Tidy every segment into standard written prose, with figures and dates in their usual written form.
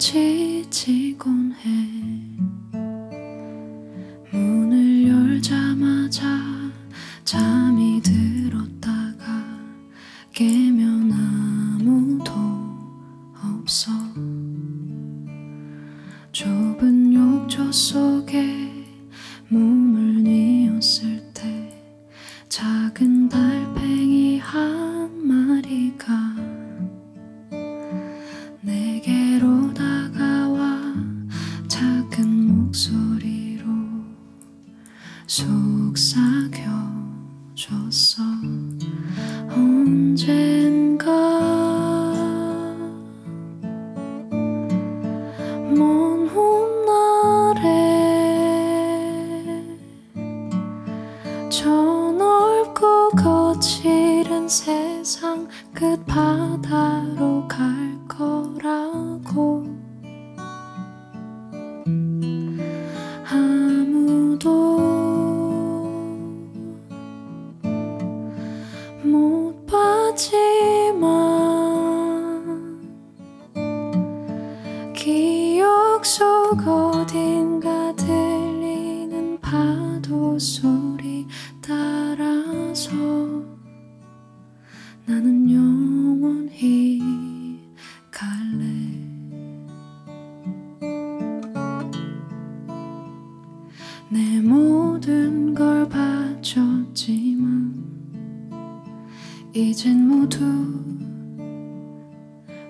지치곤 해. 문을 열자마자 잠이 들었다가 깨면 아무도 없어. 좁은 욕조 속에 몸을 뉘었을 때 작은 달팽이 한 마리가 내게로 다가와 작은 목소리로 속삭여줬어. 언젠가 먼 훗날에 저 넓고 거칠은 세상 끝바다로 갈 거라고 아무도 못 봤지만 기억 속 어딘가 들리는 파도 소리 따라서 나는 영원히 갈래. 내 모든 걸 바쳤지만 이젠 모두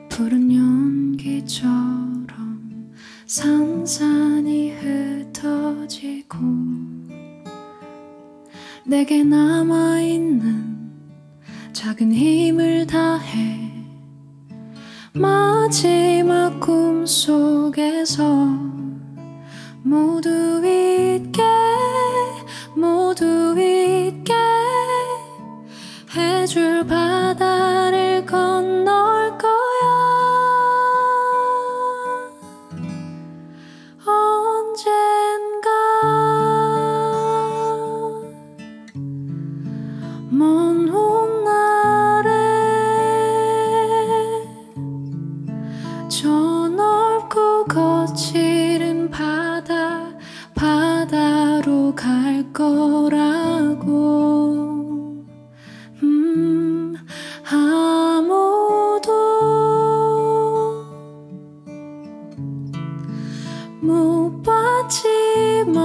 푸른 연기처럼 산산이 흩어지고 내게 남아있는 작은 힘을 다해 마지막 꿈속에서 모두 잊게 해줄 바다를 건널 거야. 언젠가 먼 훗날에 저 넓고 거칠은 바다로 갈 거라고. 아무도 못 봤지만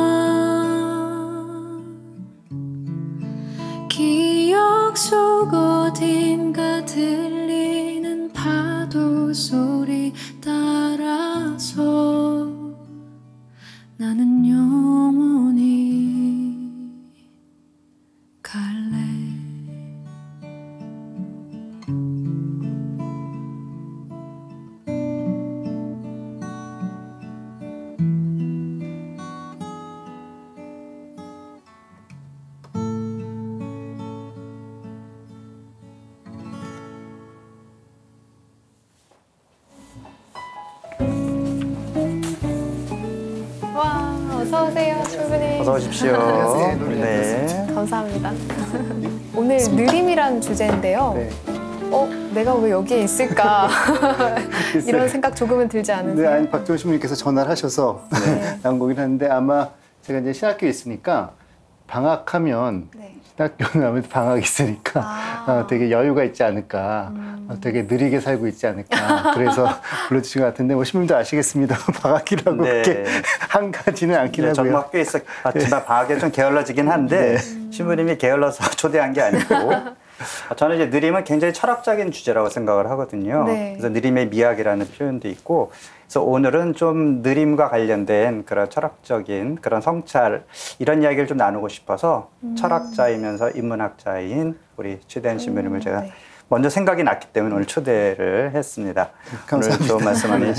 기억 속 어딘가 들리는 파도 소리 따라서 나는 영원히 갈래. 와, 어서 오세요, 출근님. 어서 오십시오. 안녕하세요. 네. 감사합니다. 오늘 느림이란 주제인데요. 네. 내가 왜 여기에 있을까? 이런 생각 조금은 들지 네, 않으세요? 아니 박정희 신부님께서 전화를 하셔서 네. 나온 거긴 한데 아마 제가 이제 신학교에 있으니까 방학하면 네. 신학교는 아무래도 방학이 있으니까 되게 여유가 있지 않을까, 되게 느리게 살고 있지 않을까. 그래서 불러주신 것 같은데 뭐 신부님도 아시겠습니다. 방학이라고 네. 그렇게 한가지는 않긴 네, 하고요. 저도 학교에서 봤지만 방학에 좀 게을러지긴 한데 신부님이 게을러서 초대한 게 아니고 저는 이제 느림은 굉장히 철학적인 주제라고 생각을 하거든요. 네. 그래서 느림의 미학이라는 표현도 있고, 그래서 오늘은 좀 느림과 관련된 그런 철학적인 그런 성찰 이런 이야기를 좀 나누고 싶어서 철학자이면서 인문학자인 우리 최대한 신부님을 제가 네. 먼저 생각이 났기 때문에 오늘 초대를 했습니다. 감사합니다. 오늘 좋은 말씀 많이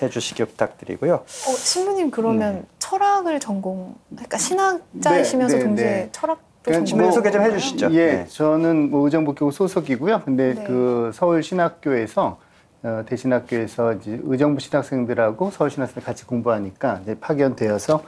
해주시기 부탁드리고요. 신부님 그러면 철학을 그러니까 신학자이시면서 네, 동시에 네. 철학도 그러니까 신부님 소개 좀 전공하는 해주시죠. 예, 네. 저는 뭐 의정부교구 소속이고요. 근데 네. 그 서울신학교에서 대신학교에서 이제 의정부 신학생들하고 서울신학생들 같이 공부하니까 이제 파견되어서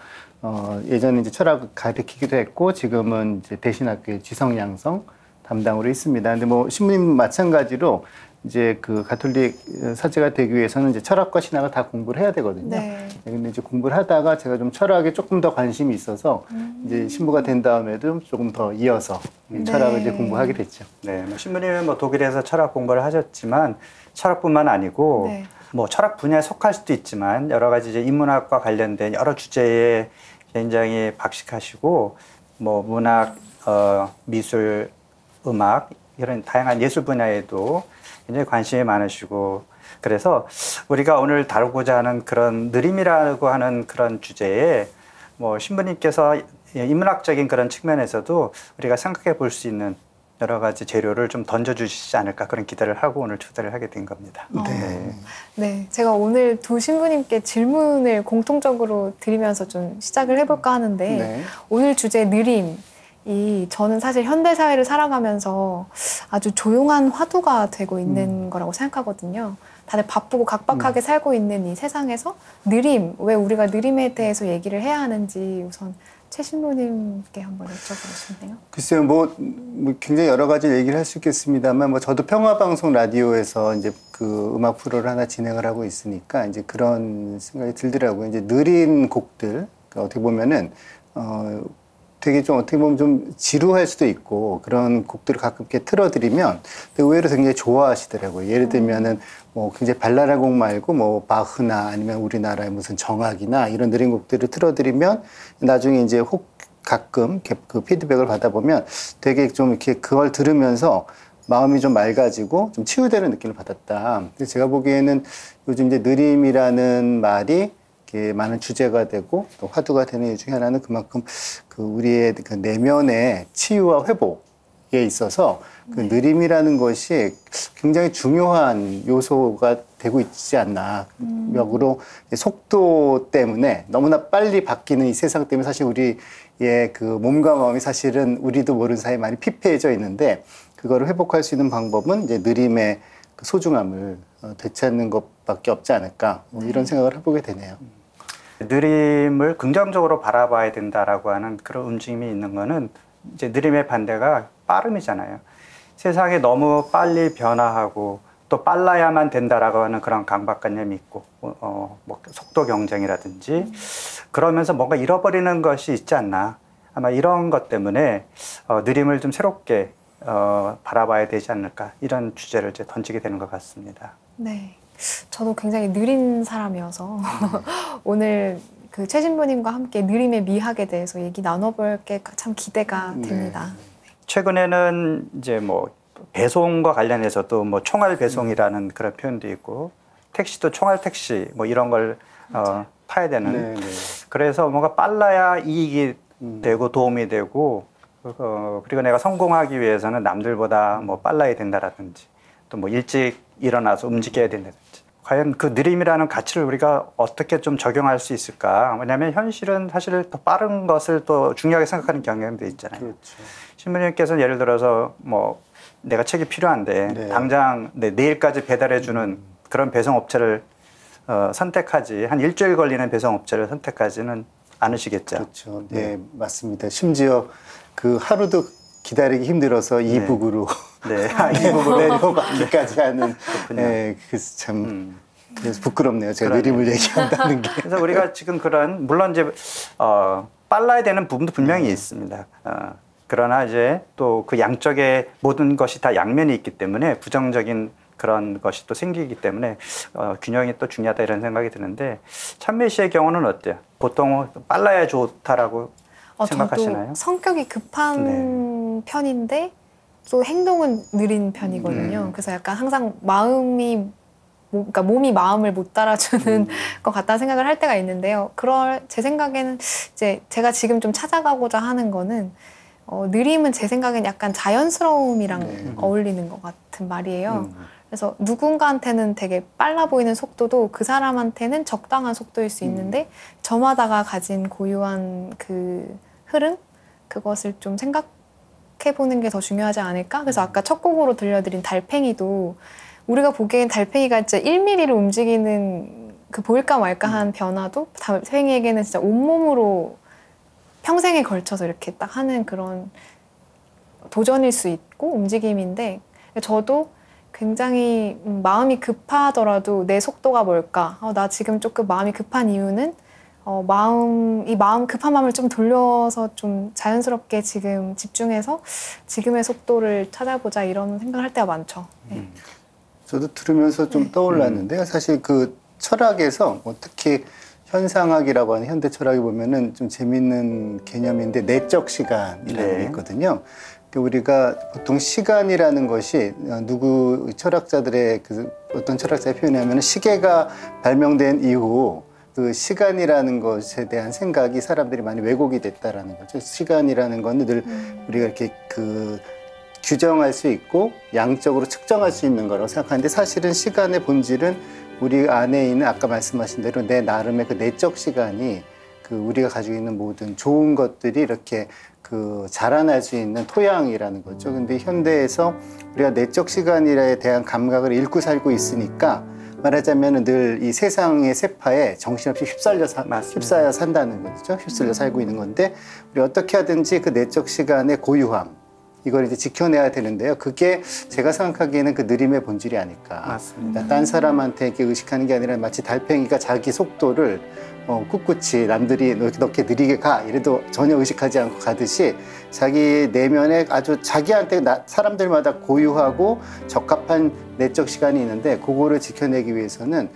예전에 이제 철학을 가르치기도 했고 지금은 이제 대신학교의 지성양성 담당으로 있습니다. 근데 뭐 신부님 마찬가지로 이제 그 가톨릭 사제가 되기 위해서는 이제 철학과 신학을 다 공부를 해야 되거든요. 네. 근데 이제 공부를 하다가 제가 좀 철학에 조금 더 관심이 있어서 이제 신부가 된 다음에도 조금 더 이어서 철학을 이제 공부하게 됐죠. 네, 뭐 신부님은 뭐 독일에서 철학 공부를 하셨지만 철학뿐만 아니고 네. 뭐 철학 분야에 속할 수도 있지만 여러 가지 이제 인문학과 관련된 여러 주제에 굉장히 박식하시고 뭐 문학, 미술, 음악 이런 다양한 예술 분야에도 굉장히 관심이 많으시고 그래서 우리가 오늘 다루고자 하는 그런 느림이라고 하는 그런 주제에 뭐 신부님께서 인문학적인 그런 측면에서도 우리가 생각해 볼 수 있는 여러 가지 재료를 좀 던져주시지 않을까 그런 기대를 하고 오늘 초대를 하게 된 겁니다. 네, 제가 오늘 두 신부님께 질문을 공통적으로 드리면서 좀 시작을 해볼까 하는데 네. 오늘 주제 느림. 저는 사실 현대사회를 살아가면서 아주 조용한 화두가 되고 있는 거라고 생각하거든요. 다들 바쁘고 각박하게 살고 있는 이 세상에서 느림, 왜 우리가 느림에 대해서 얘기를 해야 하는지 우선 최 신부님께 한번 여쭤보고 싶네요. 글쎄요, 뭐 굉장히 여러 가지 얘기를 할 수 있겠습니다만, 뭐 저도 평화방송 라디오에서 이제 그 음악 프로를 하나 진행을 하고 있으니까 이제 그런 생각이 들더라고요. 이제 느린 곡들, 그러니까 어떻게 보면은 되게 좀 어떻게 보면 좀 지루할 수도 있고 그런 곡들을 가끔 이렇게 틀어드리면 의외로 굉장히 좋아하시더라고요. 예를 들면은 뭐 굉장히 발랄한 곡 말고 뭐 바흐나 아니면 우리나라의 무슨 정악이나 이런 느린 곡들을 틀어드리면 나중에 이제 가끔 그 피드백을 받아보면 되게 좀 이렇게 그걸 들으면서 마음이 좀 맑아지고 좀 치유되는 느낌을 받았다. 근데 제가 보기에는 요즘 이제 느림이라는 말이 많은 주제가 되고 또 화두가 되는 이유 중에 하나는 그만큼 그 우리의 그 내면의 치유와 회복에 있어서 그 느림이라는 것이 굉장히 중요한 요소가 되고 있지 않나. 역으로 속도 때문에 너무나 빨리 바뀌는 이 세상 때문에 사실 우리의 그 몸과 마음이 사실은 우리도 모르는 사이에 많이 피폐해져 있는데 그거를 회복할 수 있는 방법은 이제 느림의 그 소중함을 되찾는 것밖에 없지 않을까. 뭐 이런 생각을 해보게 되네요. 느림을 긍정적으로 바라봐야 된다라고 하는 그런 움직임이 있는 거는 이제 느림의 반대가 빠름이잖아요. 세상이 너무 빨리 변화하고 또 빨라야만 된다라고 하는 그런 강박관념이 있고 뭐 속도 경쟁이라든지 그러면서 뭔가 잃어버리는 것이 있지 않나. 아마 이런 것 때문에 느림을 좀 새롭게 바라봐야 되지 않을까 이런 주제를 이제 던지게 되는 것 같습니다. 네. 저도 굉장히 느린 사람이어서 오늘 그 최 신부님과 함께 느림의 미학에 대해서 얘기 나눠볼 게 참 기대가 됩니다. 최근에는 이제 뭐 배송과 관련해서도 뭐 총알 배송이라는 그런 표현도 있고 택시도 총알 택시 뭐 이런 걸 타야 되는 그래서 뭔가 빨라야 이익이 되고 도움이 되고 그리고 내가 성공하기 위해서는 남들보다 뭐 빨라야 된다라든지 또 뭐 일찍 일어나서 움직여야 된다든지 과연 그 느림이라는 가치를 우리가 어떻게 좀 적용할 수 있을까? 왜냐하면 현실은 사실 더 빠른 것을 또 중요하게 생각하는 경향도 있잖아요. 그렇죠. 신부님께서는 예를 들어서 뭐 내가 책이 필요한데 당장 내일까지 배달해주는 그런 배송업체를 선택하지 한 일주일 걸리는 배송업체를 선택하지는 않으시겠죠. 그렇죠. 네, 맞습니다. 심지어 그 하루도 기다리기 힘들어서 이북으로 이북으로 내려받기까지 하는 그래서 참 그래서 부끄럽네요. 제가 느림을 얘기한다는 게. 그래서 우리가 지금 그런 물론 이제 빨라야 되는 부분도 분명히 있습니다. 그러나 이제 또 그 양쪽에 모든 것이 다 양면이 있기 때문에 부정적인 그런 것이 또 생기기 때문에 균형이 또 중요하다 이런 생각이 드는데 찬미 씨의 경우는 어때요? 보통 빨라야 좋다라고 생각하시나요? 저도 성격이 급한 편인데 또 행동은 느린 편이거든요. 그래서 약간 항상 그러니까 몸이 마음을 못 따라주는 것 같다는 생각을 할 때가 있는데요. 제 생각에는 이제 제가 지금 좀 찾아가고자 하는 거는 느림은 제 생각엔 약간 자연스러움이랑 어울리는 것 같은 말이에요. 그래서 누군가한테는 되게 빨라 보이는 속도도 그 사람한테는 적당한 속도일 수 있는데 저마다가 가진 고유한 그 흐름? 그것을 좀 생각해보는 게 더 중요하지 않을까? 그래서 아까 첫 곡으로 들려드린 달팽이도 우리가 보기엔 달팽이가 진짜 1mm를 움직이는 그 보일까 말까한 변화도 달팽이에게는 진짜 온몸으로 평생에 걸쳐서 이렇게 딱 하는 그런 도전일 수 있고 움직임인데 저도 굉장히 마음이 급하더라도 내 속도가 뭘까? 나 지금 조금 마음이 급한 이유는 이 마음 급한 마음을 좀 돌려서 좀 자연스럽게 지금 집중해서 지금의 속도를 찾아보자 이런 생각을 할 때가 많죠. 네. 저도 들으면서 좀 떠올랐는데요. 사실 그 철학에서 특히 현상학이라고 하는 현대 철학에 보면은 좀 재밌는 개념인데 내적 시간이라는 게 있거든요. 우리가 보통 시간이라는 것이 누구 철학자들의 어떤 철학자의 표현하면 시계가 발명된 이후 그 시간이라는 것에 대한 생각이 사람들이 많이 왜곡이 됐다라는 거죠. 시간이라는 건 늘 우리가 이렇게 규정할 수 있고 양적으로 측정할 수 있는 거라고 생각하는데 사실은 시간의 본질은 우리 안에 있는 아까 말씀하신 대로 내 나름의 그 내적 시간이 우리가 가지고 있는 모든 좋은 것들이 이렇게 자라날 수 있는 토양이라는 거죠. 근데 현대에서 우리가 내적 시간에 대한 감각을 잃고 살고 있으니까 말하자면 늘 이 세상의 세파에 정신없이 휩싸여 산다는 거죠. 휩쓸려 살고 있는 건데 우리 어떻게 하든지 그 내적 시간의 고유함 이걸 이제 지켜내야 되는데요. 그게 제가 생각하기에는 그 느림의 본질이 아닐까. 맞습니다. 딴 사람한테 이렇게 의식하는 게 아니라 마치 달팽이가 자기 속도를 꿋꿋이 남들이 이렇게 느리게 가 이래도 전혀 의식하지 않고 가듯이 자기 내면에 아주 자기한테 사람들마다 고유하고 적합한 내적 시간이 있는데 그거를 지켜내기 위해서는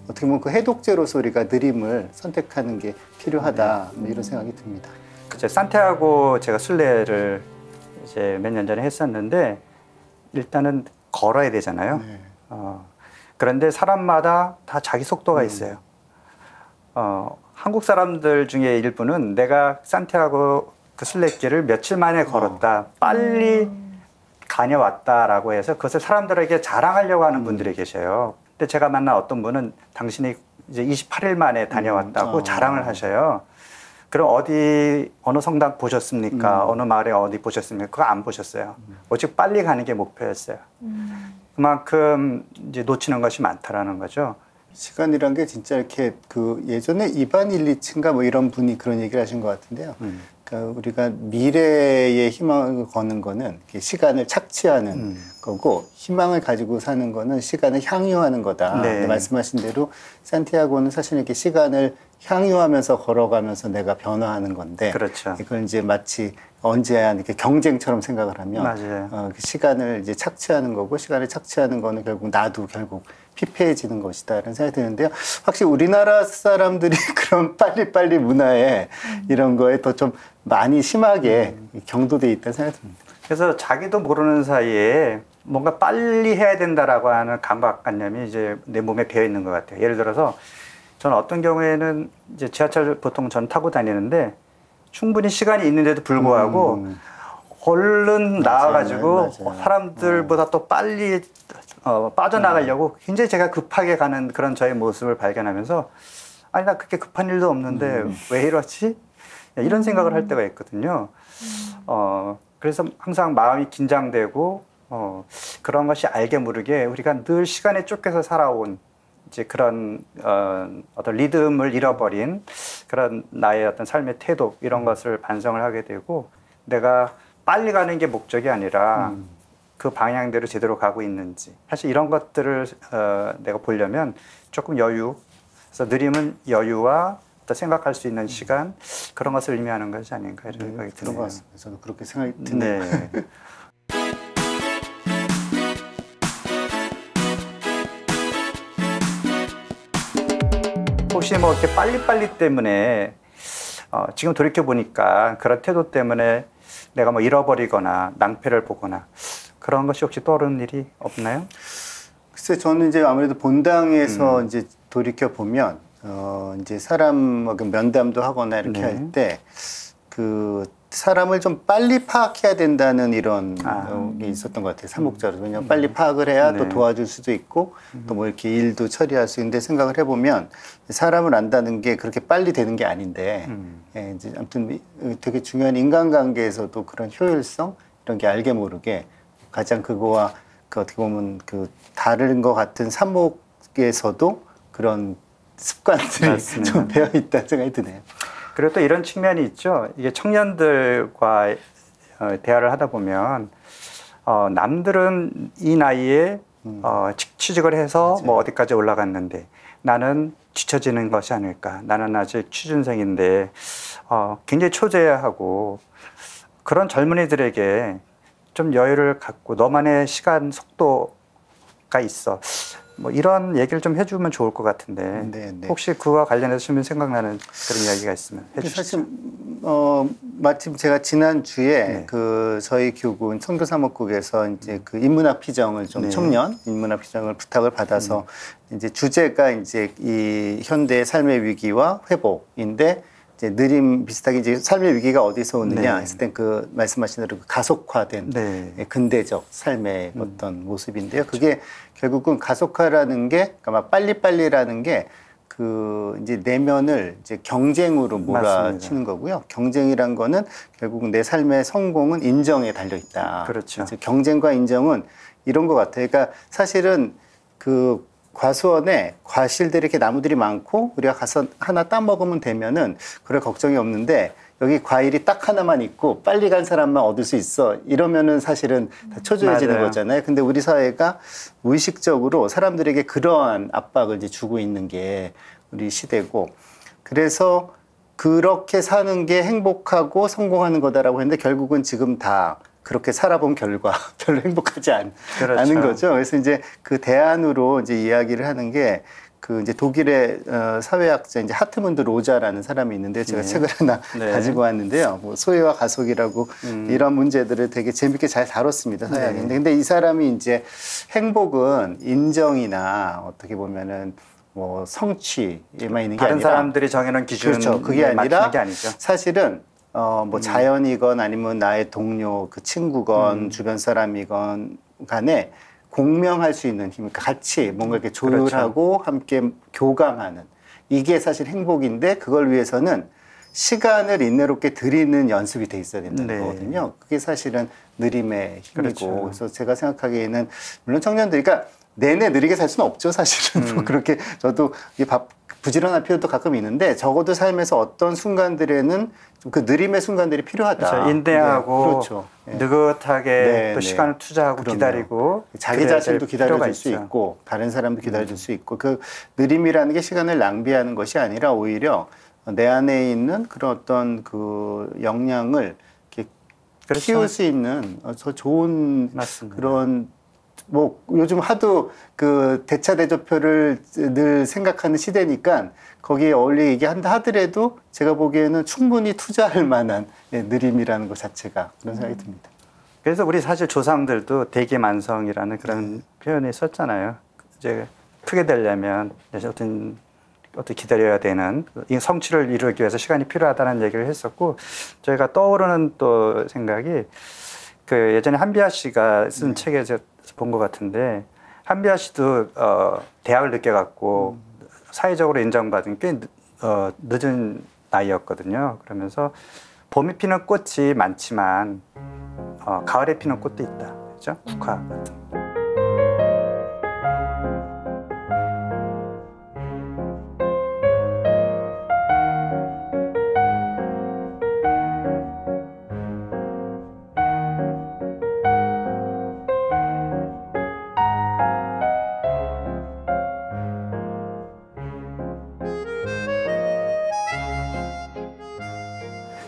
어떻게 보면 그 해독제로서 우리가 느림을 선택하는 게 필요하다 이런 생각이 듭니다. 그쵸. 산티아고 제가 순례를 이제 몇 년 전에 했었는데 일단은 걸어야 되잖아요. 네. 그런데 사람마다 다 자기 속도가 있어요. 한국 사람들 중에 일부는 내가 산티아고 그 순례길을 며칠 만에 걸었다, 빨리 다녀왔다라고 해서 그것을 사람들에게 자랑하려고 하는 분들이 계셔요. 근데 제가 만난 어떤 분은 당신이 이제 28일 만에 다녀왔다고 자랑을 하셔요. 그럼 어느 성당 보셨습니까? 어느 마을에 어디 보셨습니까? 그거 안 보셨어요. 오직 빨리 가는 게 목표였어요. 그만큼 이제 놓치는 것이 많다라는 거죠. 시간이란 게 진짜 이렇게 예전에 이반 일리츠인가 뭐 이런 분이 그런 얘기를 하신 것 같은데요. 그러니까 우리가 미래에 희망을 거는 거는 시간을 착취하는 거고 희망을 가지고 사는 거는 시간을 향유하는 거다. 네. 말씀하신 대로 산티아고는 사실 이렇게 시간을 향유하면서 걸어가면서 내가 변화하는 건데 그렇죠. 이걸 이제 마치 언제야 이렇게 경쟁처럼 생각을 하면 맞아요. 시간을 이제 착취하는 거고 시간을 착취하는 거는 결국 나도 결국 피폐해지는 것이다 이런 생각이 드는데요. 확실히 우리나라 사람들이 그런 빨리빨리 문화에 이런 거에 더 좀 많이 심하게 경도돼 있다는 생각이 듭니다. 그래서 자기도 모르는 사이에 뭔가 빨리 해야 된다라고 하는 강박관념이 이제 내 몸에 배어 있는 것 같아요. 예를 들어서 저는 어떤 경우에는 이제 지하철 보통 전 타고 다니는데 충분히 시간이 있는데도 불구하고 얼른 나와가지고 사람들보다 또 빨리 빠져나가려고 굉장히 제가 급하게 가는 그런 저의 모습을 발견하면서 아니 나 그렇게 급한 일도 없는데 왜 이러지? 이런 생각을 할 때가 있거든요. 그래서 항상 마음이 긴장되고 그런 것이 알게 모르게 우리가 늘 시간에 쫓겨서 살아온 이제 그런 어떤 리듬을 잃어버린 그런 나의 어떤 삶의 태도 이런 것을 반성을 하게 되고 내가 빨리 가는 게 목적이 아니라 그 방향대로 제대로 가고 있는지 사실 이런 것들을 내가 보려면 조금 여유 그래서 느림은 여유와 또 생각할 수 있는 시간 그런 것을 의미하는 것이 아닌가 이런 생각이 드는 것 같습니다. 저도 그렇게 생각이 드네요. 네. 혹시 뭐 이렇게 빨리빨리 때문에 지금 돌이켜 보니까 그런 태도 때문에 내가 뭐 잃어버리거나 낭패를 보거나 그런 것이 혹시 떠오르는 일이 없나요? 글쎄 저는 이제 아무래도 본당에서 이제 돌이켜 보면 이제 사람 면담도 하거나 이렇게 할 때 사람을 좀 빨리 파악해야 된다는 이런 게 있었던 것 같아요. 삼목자로. 왜냐하면 빨리 파악을 해야 또 도와줄 수도 있고 또 뭐 이렇게 일도 처리할 수 있는데 생각을 해보면 사람을 안다는 게 그렇게 빨리 되는 게 아닌데 예, 이제 아무튼 되게 중요한 인간관계에서도 그런 효율성 이런 게 알게 모르게 가장 그거와 어떻게 보면 다른 것 같은 삼목에서도 그런 습관들이 좀 배어 있다는 생각이 드네요. 그리고 또 이런 측면이 있죠. 이게 청년들과 대화를 하다 보면 남들은 이 나이에 취직을 해서 맞아요. 뭐 어디까지 올라갔는데 나는 뒤처지는 것이 아닐까. 나는 아직 취준생인데 굉장히 초조해하고 그런 젊은이들에게 좀 여유를 갖고 너만의 시간 속도가 있어. 뭐 이런 얘기를 좀 해주면 좋을 것 같은데 네, 네. 혹시 그와 관련해서 좀 생각나는 그런 이야기가 있으면 해주시죠. 사실 마침 제가 지난 주에 네. 그 저희 교군 선교사목국에서 이제 그 인문학 피정을 좀 네. 청년 인문학 피정을 부탁을 받아서 이제 주제가 이제 이 현대의 삶의 위기와 회복인데 이제 느림 비슷하게 이제 삶의 위기가 어디서 오느냐 네. 했을 땐 그 말씀하신 대로 그 가속화된 네. 근대적 삶의 어떤 모습인데요. 그게 결국은 가속화라는 게 그러니까 막 빨리빨리라는 게 그 이제 내면을 이제 경쟁으로 몰아치는 맞습니다. 거고요. 경쟁이란 거는 결국은 내 삶의 성공은 인정에 달려 있다. 그렇죠. 그래서 경쟁과 인정은 이런 것 같아요. 그러니까 사실은 그 과수원에 과실들이 이렇게 나무들이 많고 우리가 가서 하나 따 먹으면 되면은 그럴 걱정이 없는데 여기 과일이 딱 하나만 있고 빨리 간 사람만 얻을 수 있어. 이러면은 사실은 다 초조해지는 맞아요. 거잖아요. 근데 우리 사회가 무의식적으로 사람들에게 그러한 압박을 이제 주고 있는 게 우리 시대고 그래서 그렇게 사는 게 행복하고 성공하는 거다라고 했는데 결국은 지금 다 그렇게 살아본 결과 별로 행복하지 그렇죠. 않은 거죠. 그래서 이제 그 대안으로 이제 이야기를 하는 게 그 이제 독일의 사회학자 이제 하트문드 로자라는 사람이 있는데 제가 네. 책을 하나 네. 가지고 왔는데요. 뭐 소외와 가속이라고 이런 문제들을 되게 재밌게 잘 다뤘습니다. 사회학인데 네. 근데 이 사람이 이제 행복은 인정이나 어떻게 보면은 뭐 성취에만 있는 게 다른 아니라 사람들이 정해놓은 기준에 그렇죠. 그게 아니라 맞추는 게 아니죠. 사실은 뭐 자연이건 아니면 나의 동료, 그 친구건 주변 사람이건 간에 공명할 수 있는 힘, 그러니까 같이 뭔가 이렇게 조율하고 함께 교감하는 이게 사실 행복인데 그걸 위해서는 시간을 인내롭게 드리는 연습이 돼 있어야 된다는 네. 거거든요. 그게 사실은 느림의 힘이고 그렇죠. 그래서 제가 생각하기에는 물론 청년들이 그러니까 내내 느리게 살 수는 없죠, 사실은. 뭐 그렇게 저도 이게 부지런할 필요도 가끔 있는데 적어도 삶에서 어떤 순간들에는 좀 그 느림의 순간들이 필요하다. 그렇죠. 인내하고 네, 그렇죠. 네. 느긋하게 네, 또 네. 시간을 투자하고 그럼요. 기다리고 자기 그래야 자신도 될 필요가 기다려줄 수 있죠. 있고 다른 사람도 기다려줄 수 있고 그 느림이라는 게 시간을 낭비하는 것이 아니라 오히려 내 안에 있는 그런 어떤 그 역량을 이렇게 그렇죠. 키울 수 있는 더 좋은 맞습니다. 그런 뭐 요즘 하도 그 대차대조표를 늘 생각하는 시대니까 거기에 어울리게 한다 하더라도 제가 보기에는 충분히 투자할 만한 느림이라는 것 자체가 그런 생각이 듭니다. 그래서 우리 사실 조상들도 대기만성이라는 그런 표현을 썼잖아요. 이제 크게 되려면 이제 어떤 기다려야 되는 이 성취를 이루기 위해서 시간이 필요하다는 얘기를 했었고 저희가 떠오르는 또 생각이 그 예전에 한비아 씨가 쓴 책에서 본 것 같은데 한비아 씨도 대학을 늦게 갔고 사회적으로 인정받은 꽤 늦은 나이였거든요. 그러면서 봄에 피는 꽃이 많지만 가을에 피는 꽃도 있다. 그렇죠? 국화 같은.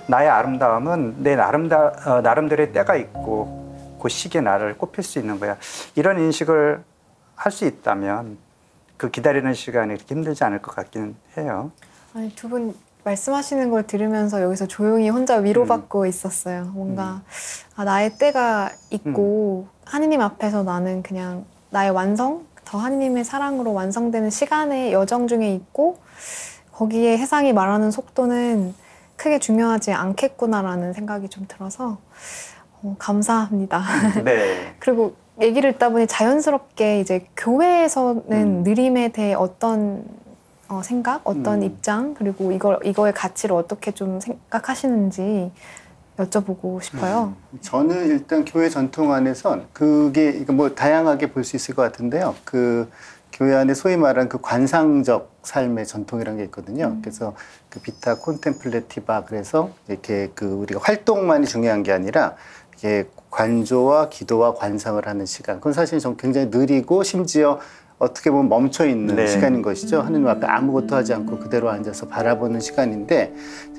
나의 아름다움은 내 나름대로의 때가 있고 그 시기에 나를 꽃필 수 있는 거야. 이런 인식을 할 수 있다면 그 기다리는 시간이 그렇게 힘들지 않을 것 같기는 해요. 아니, 두 분 말씀하시는 걸 들으면서 여기서 조용히 혼자 위로받고 있었어요. 뭔가 나의 때가 있고 하느님 앞에서 나는 그냥 나의 완성, 더 하느님의 사랑으로 완성되는 시간의 여정 중에 있고 거기에 세상이 말하는 속도는 크게 중요하지 않겠구나라는 생각이 좀 들어서 감사합니다. 네. 그리고 얘기를 듣다 보니 자연스럽게 이제 교회에서는 느림에 대해 어떤 생각, 어떤 입장, 그리고 이거의 가치를 어떻게 좀 생각하시는지 여쭤보고 싶어요. 저는 일단 교회 전통 안에선 그게 뭐 다양하게 볼 수 있을 것 같은데요. 그 교회 안에 소위 말하는 그 관상적 삶의 전통이라는 게 있거든요. 그래서 그 비타 콘템플레티바 그래서 이렇게 그 우리가 활동만이 중요한 게 아니라 이게 관조와 기도와 관상을 하는 시간. 그건 사실 좀 굉장히 느리고 심지어 어떻게 보면 멈춰 있는 네. 시간인 것이죠. 하느님 앞에 아무것도 하지 않고 그대로 앉아서 바라보는 시간인데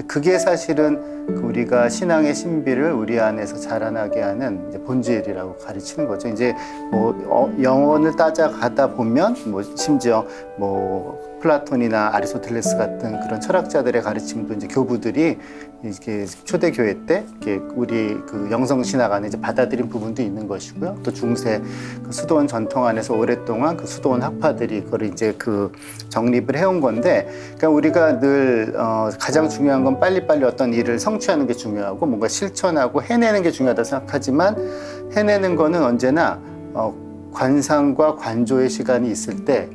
그게 사실은 우리가 신앙의 신비를 우리 안에서 자라나게 하는 이제 본질이라고 가르치는 거죠. 이제 뭐 영혼을 따져가다 보면 뭐 심지어 뭐 플라톤이나 아리스토텔레스 같은 그런 철학자들의 가르침도 이제 교부들이 이게 초대교회 때 이렇게 우리 그 영성신학 안에 이제 받아들인 부분도 있는 것이고요. 또 중세 그 수도원 전통 안에서 오랫동안 그 수도원 학파들이 그걸 이제 그 정립을 해온 건데, 그러니까 우리가 늘 가장 중요한 건 빨리빨리 어떤 일을 성취하는 게 중요하고 뭔가 실천하고 해내는 게 중요하다 생각하지만 해내는 거는 언제나 관상과 관조의 시간이 있을 때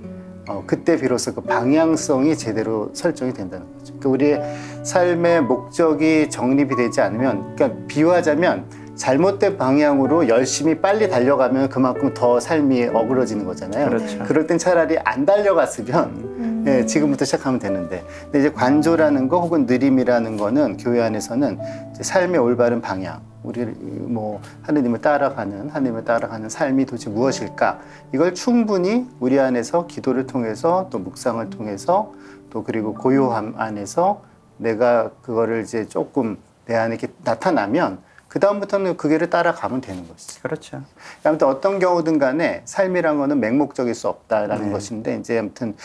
그때 비로소 그 방향성이 제대로 설정이 된다는 거죠. 그러니까 우리의 삶의 목적이 정립이 되지 않으면, 그러니까 비유하자면 잘못된 방향으로 열심히 빨리 달려가면 그만큼 더 삶이 어그러지는 거잖아요. 그렇죠. 그럴 땐 차라리 안 달려갔으면 예, 지금부터 시작하면 되는데, 근데 이제 관조라는 거 혹은 느림이라는 거는 교회 안에서는 이제 삶의 올바른 방향, 우리 뭐 하느님을 따라가는 삶이 도대체 무엇일까? 이걸 충분히 우리 안에서 기도를 통해서 또 묵상을 통해서 또 그리고 고요함 안에서 내가 그거를 이제 조금 내 안에 이렇게 나타나면 그 다음부터는 그 길을 따라가면 되는 것이죠. 그렇죠. 아무튼 어떤 경우든 간에 삶이란 거는 맹목적일 수 없다라는 네. 것인데, 이제 아무튼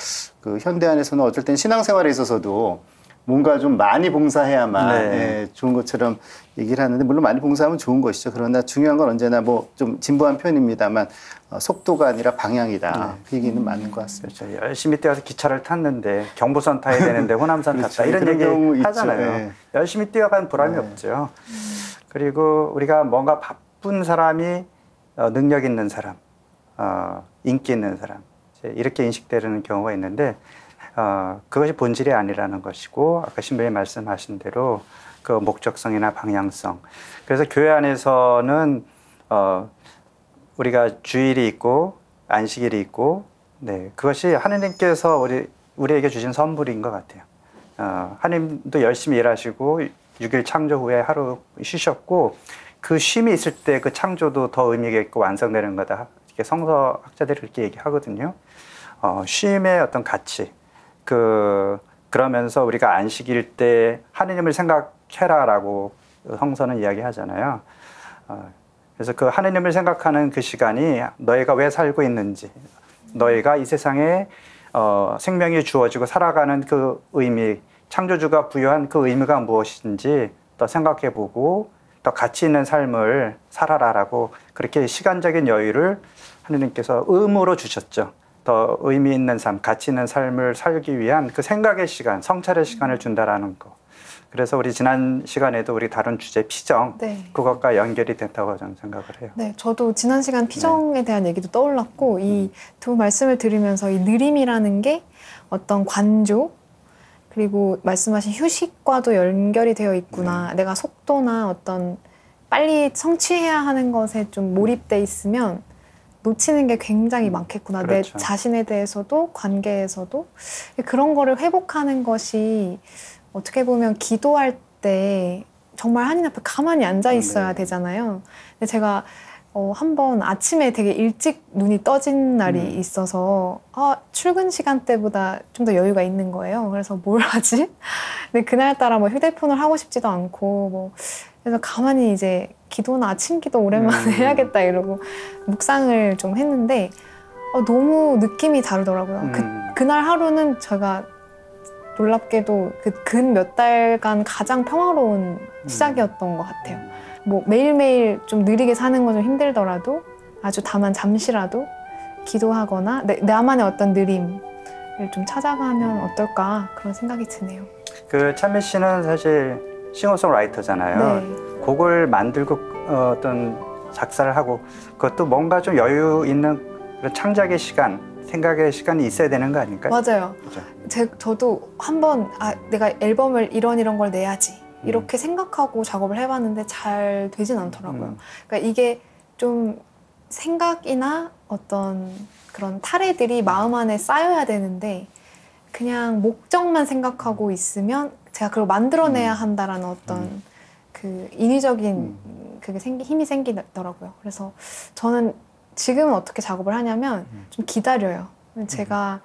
그 현대 안에서는 어쩔 땐 신앙생활에 있어서도 뭔가 좀 많이 봉사해야만 네. 예, 좋은 것처럼 얘기를 하는데, 물론 많이 봉사하면 좋은 것이죠. 그러나 중요한 건 언제나 뭐 좀 진부한 표현입니다만 속도가 아니라 방향이다. 그 얘기는 맞는 것 같습니다. 그렇죠. 열심히 뛰어서 기차를 탔는데 경부선 타야 되는데 호남선 그렇죠. 탔다. 이런 그런 경우 얘기 있죠. 하잖아요. 네. 열심히 뛰어간 보람이 네. 없죠. 그리고 우리가 뭔가 바쁜 사람이 능력 있는 사람, 인기 있는 사람, 이렇게 인식되는 경우가 있는데 그것이 본질이 아니라는 것이고, 아까 신부님 말씀하신 대로 그 목적성이나 방향성. 그래서 교회 안에서는 우리가 주일이 있고 안식일이 있고, 네, 그것이 하느님께서 우리에게 주신 선물인 것 같아요. 하느님도 열심히 일하시고 6일 창조 후에 하루 쉬셨고, 그 쉼이 있을 때 그 창조도 더 의미가 있고 완성되는 거다. 이렇게 성서학자들이 그렇게 얘기하거든요. 쉼의 어떤 가치. 그러면서 우리가 안식일 때 하느님을 생각해라라고 성서는 이야기하잖아요. 그래서 그 하느님을 생각하는 그 시간이 너희가 왜 살고 있는지, 너희가 이 세상에 생명이 주어지고 살아가는 그 의미, 창조주가 부여한 그 의미가 무엇인지 더 생각해보고 더 가치 있는 삶을 살아라라고, 그렇게 시간적인 여유를 하느님께서 의무로 주셨죠. 더 의미 있는 삶, 가치 있는 삶을 살기 위한 그 생각의 시간, 성찰의 시간을 준다라는 거. 그래서 우리 지난 시간에도 우리 다룬 주제 피정, 네. 그것과 연결이 된다고 저는 생각을 해요. 네, 저도 지난 시간 피정에 대한 얘기도 떠올랐고, 이 두 말씀을 들으면서 이 느림이라는 게 어떤 관조, 그리고 말씀하신 휴식과도 연결이 되어 있구나. 내가 속도나 어떤 빨리 성취해야 하는 것에 좀 몰입돼 있으면 놓치는 게 굉장히 많겠구나. 그렇죠. 내 자신에 대해서도 관계에서도 그런 거를 회복하는 것이 어떻게 보면 기도할 때 정말 하느님 앞에 가만히 앉아 있어야 네. 되잖아요. 근데 제가 한번 아침에 되게 일찍 눈이 떠진 날이 있어서 출근 시간대보다 좀 더 여유가 있는 거예요. 그래서 뭘 하지? 근데 그날따라 뭐 휴대폰을 하고 싶지도 않고 뭐 그래서 가만히 이제 기도나 아침 기도 오랜만에 해야겠다 이러고 묵상을 좀 했는데 너무 느낌이 다르더라고요. 그날 하루는 제가 놀랍게도 그 근 몇 달간 가장 평화로운 시작이었던 것 같아요. 뭐 매일매일 좀 느리게 사는 건 좀 힘들더라도 아주 다만 잠시라도 기도하거나 나만의 어떤 느림을 좀 찾아가면 어떨까 그런 생각이 드네요. 그 찬미 씨는 사실 싱어송라이터잖아요. 네. 곡을 만들고 어떤 작사를 하고 그것도 뭔가 좀 여유 있는 그런 창작의 시간, 생각의 시간이 있어야 되는 거 아닐까요? 맞아요. 그죠? 저도 한번 내가 앨범을 이런 걸 내야지 이렇게 생각하고 작업을 해봤는데 잘 되진 않더라고요. 그러니까 이게 좀 생각이나 어떤 그런 타래들이 마음 안에 쌓여야 되는데 그냥 목적만 생각하고 있으면 제가 그걸 만들어내야 한다라는 어떤 그 인위적인 그게 힘이 생기더라고요. 그래서 저는 지금은 어떻게 작업을 하냐면 좀 기다려요. 제가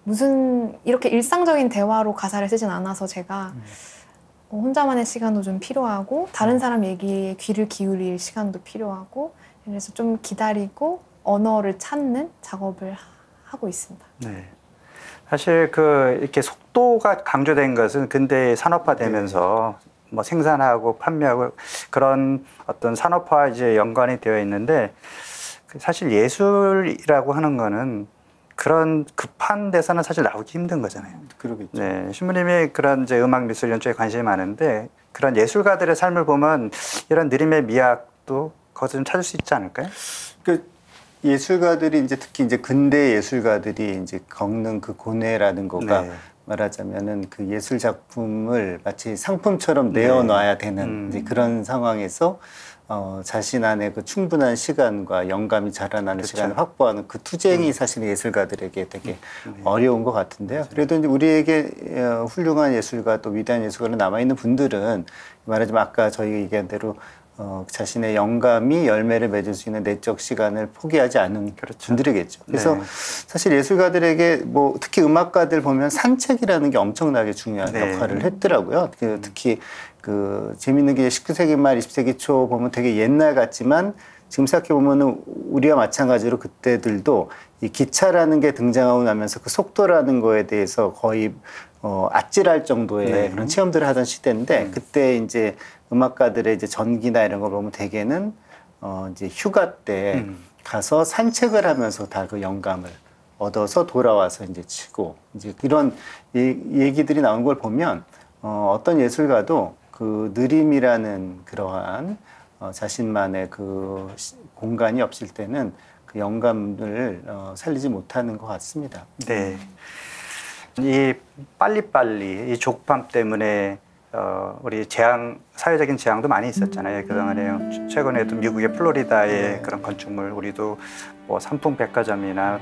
무슨 이렇게 일상적인 대화로 가사를 쓰진 않아서 제가 혼자만의 시간도 좀 필요하고 다른 사람 얘기에 귀를 기울일 시간도 필요하고 그래서 좀 기다리고 언어를 찾는 작업을 하고 있습니다. 네. 사실 이렇게 속도가 강조된 것은 근대 산업화되면서 뭐 생산하고 판매하고 그런 어떤 산업화 이제 연관이 되어 있는데 사실 예술이라고 하는 거는 그런 급한 데서는 사실 나오기 힘든 거잖아요. 그러겠죠. 네, 신부님이 그런 이제 음악 미술 이런 쪽에 관심이 많은데 그런 예술가들의 삶을 보면 이런 느림의 미학도 거기서 좀 찾을 수 있지 않을까요? 그 예술가들이 이제 특히 이제 근대 예술가들이 이제 겪는 그 고뇌라는 거가 네. 말하자면은 그 예술 작품을 마치 상품처럼 내어놔야 되는 이제 그런 상황에서 자신 안에 그 충분한 시간과 영감이 자라나는 그렇죠. 시간을 확보하는 그 투쟁이 사실 예술가들에게 되게 어려운 것 같은데요. 그래도 이제 우리에게 훌륭한 예술가 또 위대한 예술가로 남아있는 분들은 말하자면 아까 저희 얘기한 대로 자신의 영감이 열매를 맺을 수 있는 내적 시간을 포기하지 않은 분들이겠죠. 그래서 사실 예술가들에게 뭐 특히 음악가들 보면 산책이라는 게 엄청나게 중요한 역할을 했더라고요. 특히 그 재밌는 게 19세기 말 20세기 초 보면 되게 옛날 같지만 지금 생각해 보면은 우리와 마찬가지로 그때들도 이 기차라는 게 등장하고 나면서 그 속도라는 거에 대해서 거의 아찔할 정도의 그런 체험들을 하던 시대인데 그때 이제 음악가들의 이제 전기나 이런 걸 보면 대개는 이제 휴가 때 가서 산책을 하면서 다 그 영감을 얻어서 돌아와서 이제 치고 이제 이런 얘기들이 나온 걸 보면 어떤 예술가도 그 느림이라는 그러한 자신만의 그 공간이 없을 때는 그 영감을 살리지 못하는 것 같습니다. 네. 이 빨리빨리 이 조급함 때문에 우리 사회적인 재앙도 많이 있었잖아요. 그동안에 최근에도 미국의 플로리다의 그런 건축물, 우리도 뭐 삼풍 백화점이나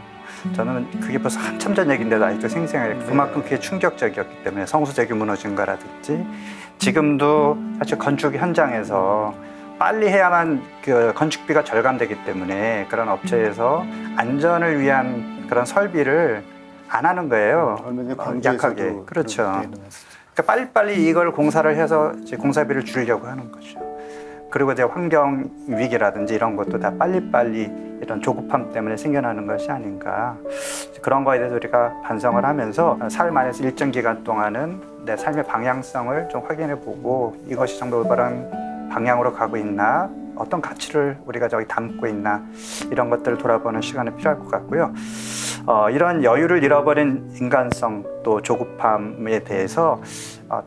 저는 그게 벌써 한참 전 얘기인데도 아직도 생생하게 그만큼 그게 충격적이었기 때문에 성수대교 무너진 거라든지 지금도 사실 건축 현장에서 빨리 해야만 그 건축비가 절감되기 때문에 그런 업체에서 안전을 위한 그런 설비를 안 하는 거예요. 약하게. 그렇죠. 그러니까 빨리빨리 이걸 공사를 해서 이제 공사비를 줄이려고 하는 거죠. 그리고 이제 환경 위기라든지 이런 것도 다 빨리빨리 이런 조급함 때문에 생겨나는 것이 아닌가. 그런 거에 대해서 우리가 반성을 하면서 삶 안에서 일정 기간 동안은 내 삶의 방향성을 좀 확인해 보고 이것이 정말 올바른 방향으로 가고 있나, 어떤 가치를 우리가 저기 담고 있나, 이런 것들을 돌아보는 시간이 필요할 것 같고요. 이런 여유를 잃어버린 인간성 또 조급함에 대해서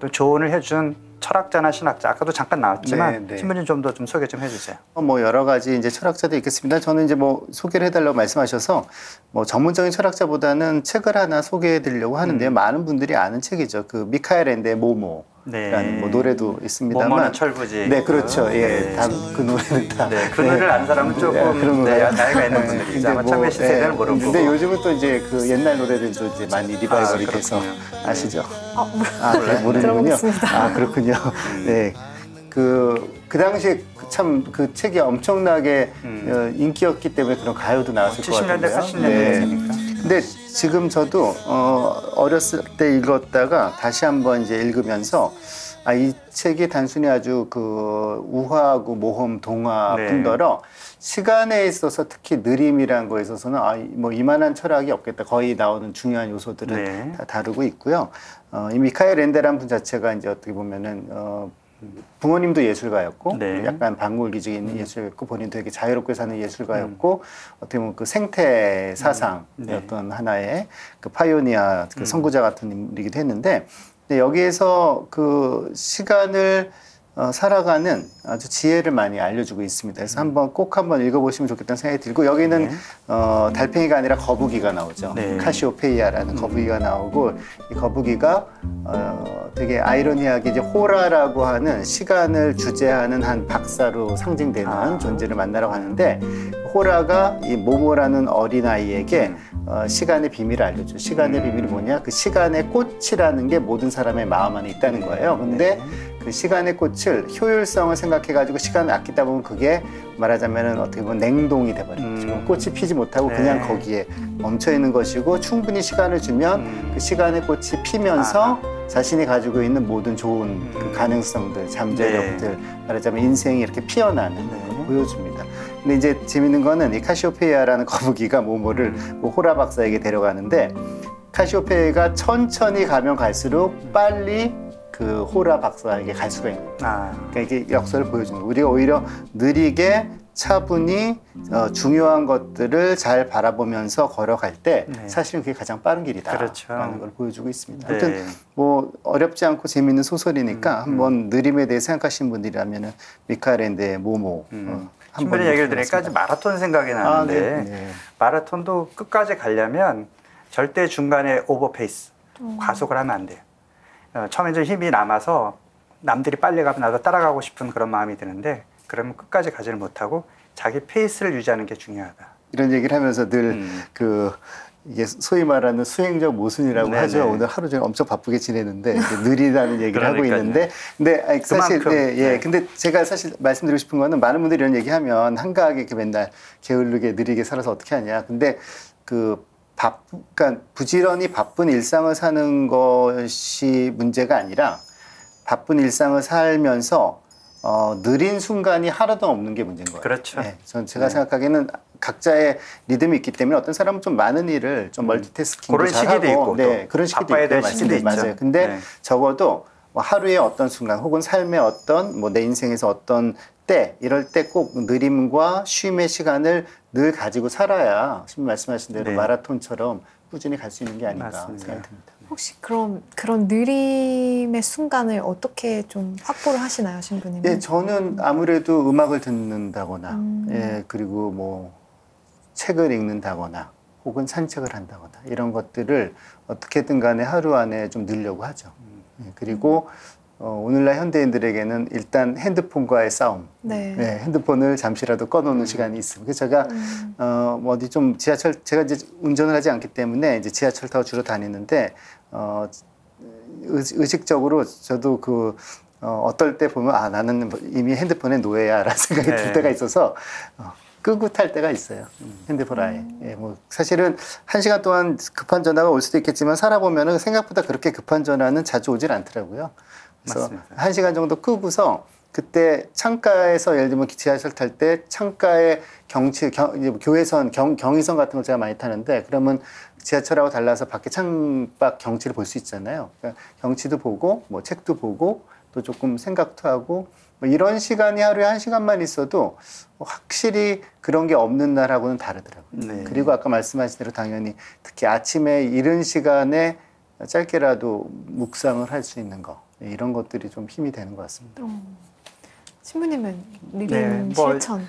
또 조언을 해준 철학자나 신학자, 아까도 잠깐 나왔지만 신부님 좀 더 좀 소개 좀 해주세요. 뭐 여러 가지 이제 철학자도 있겠습니다. 저는 이제 뭐 소개를 해달라고 말씀하셔서 뭐 전문적인 철학자보다는 책을 하나 소개해드리려고 하는데요. 많은 분들이 아는 책이죠. 그 미카엘 렌데의 모모. 라는 뭐 노래도 있습니다만. 모모는 철부지. 네, 그렇죠. 예, 다 그 노래는 다. 네, 그 노래를 아는 사람은 조금 나이가 있는 분들이죠. 아마 참여 세대는 모르고. 근데 요즘은 또 이제 그 옛날 노래들도 이제 많이 리바이벌이 돼서 아시죠? 모르는군요. 들어보겠습니다. 그렇군요. 네, 그 당시에 참 그 책이 엄청나게 인기였기 때문에 그런 가요도 나왔을 것 같은데요. 70년대, 80년대니까. 근데 지금 저도 어렸을 때 읽었다가 다시 한번 이제 읽으면서 이 책이 단순히 아주 그 우화하고 모험, 동화뿐더러 시간에 있어서 특히 느림이라는 거에 있어서는 뭐 이만한 철학이 없겠다. 거의 나오는 중요한 요소들을 다 다루고 있고요. 이 미카엘 렌데라는 분 자체가 이제 어떻게 보면은 부모님도 예술가였고 약간 반골기질이 있는 예술가였고 본인도 되게 자유롭게 사는 예술가였고 어떻게 보면 그 생태 사상의 어떤 하나의 그 파이오니아 그 선구자 같은 인물이기도 했는데 여기에서 그 시간을 살아가는 아주 지혜를 많이 알려주고 있습니다. 그래서 꼭 한번 읽어보시면 좋겠다는 생각이 들고 여기는 달팽이가 아니라 거북이가 나오죠. 카시오페이아라는 거북이가 나오고 이 거북이가 되게 아이러니하게 이제 호라라고 하는 시간을 주재하는 한 박사로 상징되는 존재를 만나러 가는데 호라가 이 모모라는 어린아이에게 시간의 비밀을 알려줘. 시간의 비밀이 뭐냐? 그 시간의 꽃이라는 게 모든 사람의 마음 안에 있다는 거예요. 근데 그 시간의 꽃을 효율성을 생각해가지고 시간을 아끼다 보면 그게 말하자면은 어떻게 보면 냉동이 돼버리는 거죠. 꽃이 피지 못하고 네. 그냥 거기에 멈춰 있는 것이고 충분히 시간을 주면 그 시간의 꽃이 피면서 자신이 가지고 있는 모든 좋은 그 가능성들, 잠재력들, 말하자면 인생이 이렇게 피어나는 걸 보여줍니다. 근데 이제 재밌는 거는 이 카시오페이아라는 거북이가 모모를 뭐 호라 박사에게 데려가는데 카시오페이아가 천천히 가면 갈수록 빨리 그 호라 박사에게 갈 수가 있는 거예요. 그러니까 이게 역설을 보여주는 거예요. 우리가 오히려 느리게 차분히 중요한 것들을 잘 바라보면서 걸어갈 때 사실은 그게 가장 빠른 길이다 라는 걸 보여주고 있습니다. 아무튼 뭐 어렵지 않고 재미있는 소설이니까 한번 느림에 대해 생각하시는 분들이라면 미카엘 엔데의 모모 신부님 얘기를 들으니까 마라톤 생각이 나는데 마라톤도 끝까지 가려면 절대 중간에 오버페이스, 과속을 하면 안 돼요. 처음에 좀 힘이 남아서 남들이 빨리 가면 나도 따라가고 싶은 그런 마음이 드는데 그러면 끝까지 가지를 못하고 자기 페이스를 유지하는 게 중요하다. 이런 얘기를 하면서 늘 이게 소위 말하는 수행적 모순이라고 네네. 하죠. 오늘 하루 종일 엄청 바쁘게 지내는데 느리다는 얘기를 하고 있는데, 근데 사실 근데 제가 사실 말씀드리고 싶은 거는 많은 분들이 이런 얘기하면 한가하게 이렇게 맨날 게으르게 느리게 살아서 어떻게 하냐. 근데 그러니까 부지런히 바쁜 일상을 사는 것이 문제가 아니라 바쁜 일상을 살면서 느린 순간이 하나도 없는 게 문제인 거예요. 그렇죠. 네, 제가 생각하기에는 각자의 리듬이 있기 때문에 어떤 사람은 좀 많은 일을 좀 멀티태스킹도 그런 잘하고 시기도 있고 그런 시기도 바빠야 있고 될 시기도 있죠. 맞아요. 근데 적어도 뭐 하루의 어떤 순간 혹은 삶의 어떤 뭐 내 인생에서 어떤 때 이럴 때 꼭 느림과 쉼의 시간을 늘 가지고 살아야 지금 말씀하신 대로 마라톤처럼 꾸준히 갈 수 있는 게 아닌가 생각이 듭니다. 혹시 그럼 그런 느림의 순간을 어떻게 좀 확보를 하시나요, 신부님은? 예, 저는 아무래도 음악을 듣는다거나, 그리고 뭐 책을 읽는다거나, 혹은 산책을 한다거나 이런 것들을 어떻게든 간에 하루 안에 좀 넣으려고 하죠. 그리고 오늘날 현대인들에게는 일단 핸드폰과의 싸움. 핸드폰을 잠시라도 꺼놓는 시간이 있습니다. 그래서 제가 뭐 어디 좀 지하철, 제가 이제 운전을 하지 않기 때문에 이제 지하철 타고 주로 다니는데 의식적으로 저도 어떨 때 보면 나는 이미 핸드폰의 노예야라는 생각이 들 때가 있어서 끄고 탈 때가 있어요. 핸드폰 아예. 뭐 사실은 1시간 동안 급한 전화가 올 수도 있겠지만 살아보면은 생각보다 그렇게 급한 전화는 자주 오질 않더라고요. 그래서 맞습니다. 1시간 정도 끄고서 그때 창가에서 예를 들면 지하철 탈 때 창가에 경치, 교외선, 경의선 같은 걸 제가 많이 타는데 그러면 지하철하고 달라서 밖에 창밖 경치를 볼 수 있잖아요. 그러니까 경치도 보고 뭐 책도 보고 또 조금 생각도 하고 뭐 이런 시간이 하루에 1시간만 있어도 확실히 그런 게 없는 날하고는 다르더라고요. 그리고 아까 말씀하신 대로 당연히 특히 아침에 이른 시간에 짧게라도 묵상을 할 수 있는 거 이런 것들이 좀 힘이 되는 것 같습니다. 신부님은 느림 실천?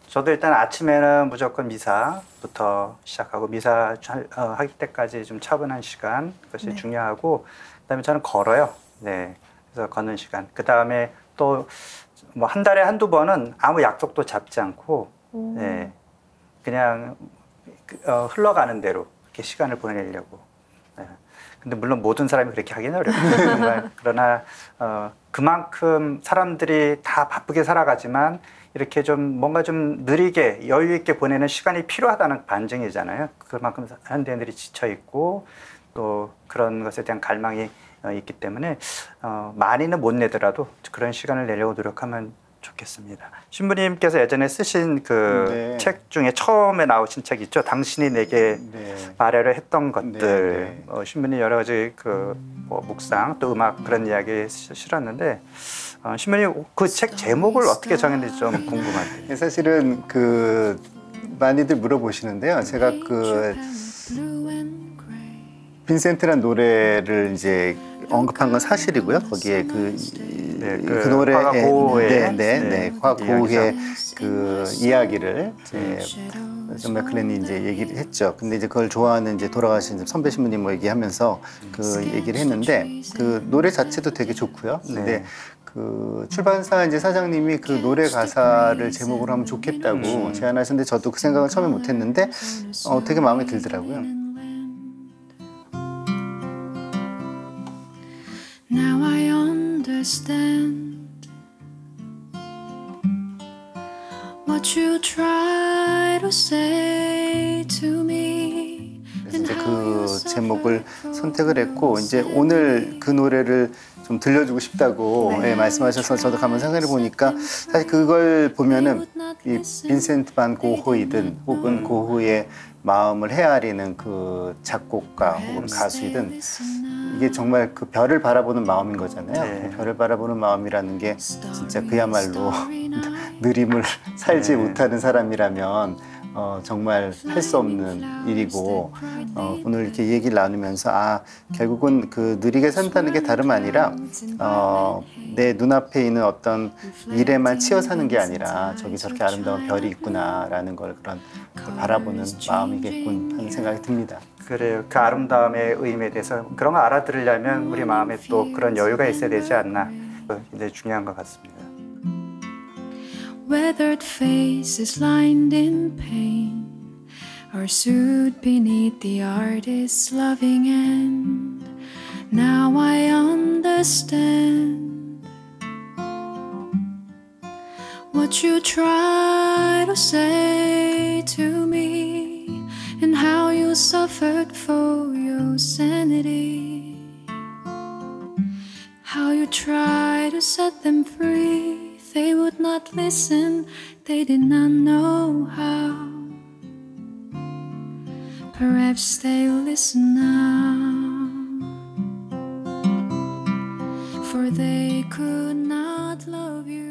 저도 일단 아침에는 무조건 미사부터 시작하고 미사 하기 때까지 좀 차분한 시간 그것이 중요하고 그다음에 저는 걸어요. 그래서 걷는 시간. 그다음에 또 뭐 한 달에 한두 번은 아무 약속도 잡지 않고 그냥 흘러가는 대로 이렇게 시간을 보내려고. 근데 물론 모든 사람이 그렇게 하기는 어렵죠. 정말. 그러나 그만큼 사람들이 다 바쁘게 살아가지만 이렇게 좀 뭔가 좀 느리게 여유 있게 보내는 시간이 필요하다는 반증이잖아요. 그만큼 현대인들이 지쳐 있고 또 그런 것에 대한 갈망이 있기 때문에 많이는 못 내더라도 그런 시간을 내려고 노력하면 좋겠습니다. 신부님께서 예전에 쓰신 그 책 중에 처음에 나오신 책 있죠. 당신이 내게 말하려 했던 것들. 신부님 여러 가지 뭐 묵상 또 음악 그런 이야기 실었는데 신부님 그 책 제목을 어떻게 정했는지 좀 궁금한데요. 사실은 많이들 물어보시는데요. 제가 빈센트란 노래를 이제 언급한 건 사실이고요. 거기에 그 노래 화고의 그 이야기를 존 맥클렌이 이제 얘기를 했죠. 근데 이제 그걸 좋아하는 이제 돌아가신 선배 신부님 뭐 얘기하면서 그 얘기를 했는데 그 노래 자체도 되게 좋고요. 근데 그 출판사 이제 사장님이 그 노래 가사를 제목으로 하면 좋겠다고 제안하셨는데 저도 그 생각을 처음에 못했는데 되게 마음에 들더라고요. Now I understand understand what you try to say to me. 그래서 이제 그 제목을 선택을 했고 이제 오늘 그 노래를 좀 들려주고 싶다고 예, 말씀하셔서 저도 가만 생각해 보니까 사실 그걸 보면은 이 빈센트 반 고흐이든 혹은 고흐의 마음을 헤아리는 그 작곡가 혹은 가수이든 이게 정말 그 별을 바라보는 마음인 거잖아요. 네. 별을 바라보는 마음이라는 게 진짜 그야말로 느림을 살지 못하는 사람이라면 정말 할 수 없는 일이고 오늘 이렇게 얘기를 나누면서 결국은 그 느리게 산다는 게 다름 아니라 내 눈앞에 있는 어떤 일에만 치여 사는 게 아니라 저기 저렇게 아름다운 별이 있구나라는 걸 그런 바라보는 마음이겠군 하는 생각이 듭니다. 그래요. 그 아름다움의 의미에 대해서 그런 거 알아들으려면 우리 마음에 또 그런 여유가 있어야 되지 않나. 굉장히 중요한 것 같습니다. Weathered faces lined in pain are sued beneath the artist's loving hand. Now I understand what you try to say to me and how you suffered for your sanity, how you try to set them free. They would not listen, they did not know how. Perhaps they'll listen now, for they could not love you.